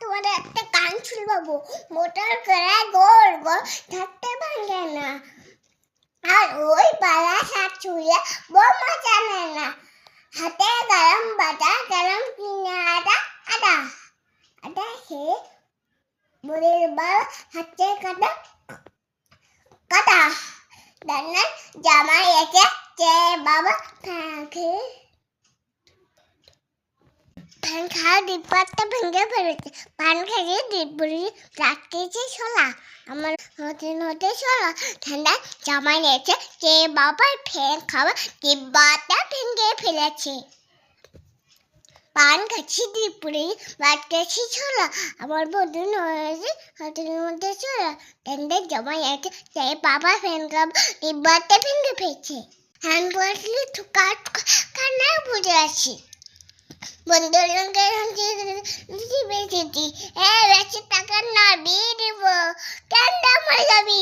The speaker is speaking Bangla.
তোমাদের একটা গান শুনবো। মোটর করে গোল গোল থাকতে ভাঙে না, আর ওই পালা সাত ছুঁড়ে বোমা জানে না। হাতে গরম বাটা গরম কিনে আদা আদা আদা খেয়ে বুড়ির বাবা হাতে কাটা কাটা। দান্নার জামাই এসে চেয়ে বাবা ফ্যান খাওয়া ডিব্বাটা ভেঙে ফেলেছে। পান খেয়ে ডিব্বুরি রাখতেছে শোলা। আমার হতে হতে শোলা ঠান্ডা জামাই এসে চেয়ে বাবার ফ্যান খাওয়া ডিব্বাটা ভেঙে ফেলেছে। পান খাচ্ছি ডিব্বুরি রাখতেছি শোলা। আমার বন্ধু হয়েছে হাতের মধ্যে শোলা। ঠান্ডা জামাই এসে চেয়ে বাবার ফ্যান খাওয়া ডিব্বাটা ভেঙে ফেলেছে। হ্যান্ড বসলে কান্না বুঝে আছি। বন্ধুর সঙ্গে বেঁচেছি, বেশি টাকা না দিয়ে দেবো, কেন মরে যাবি?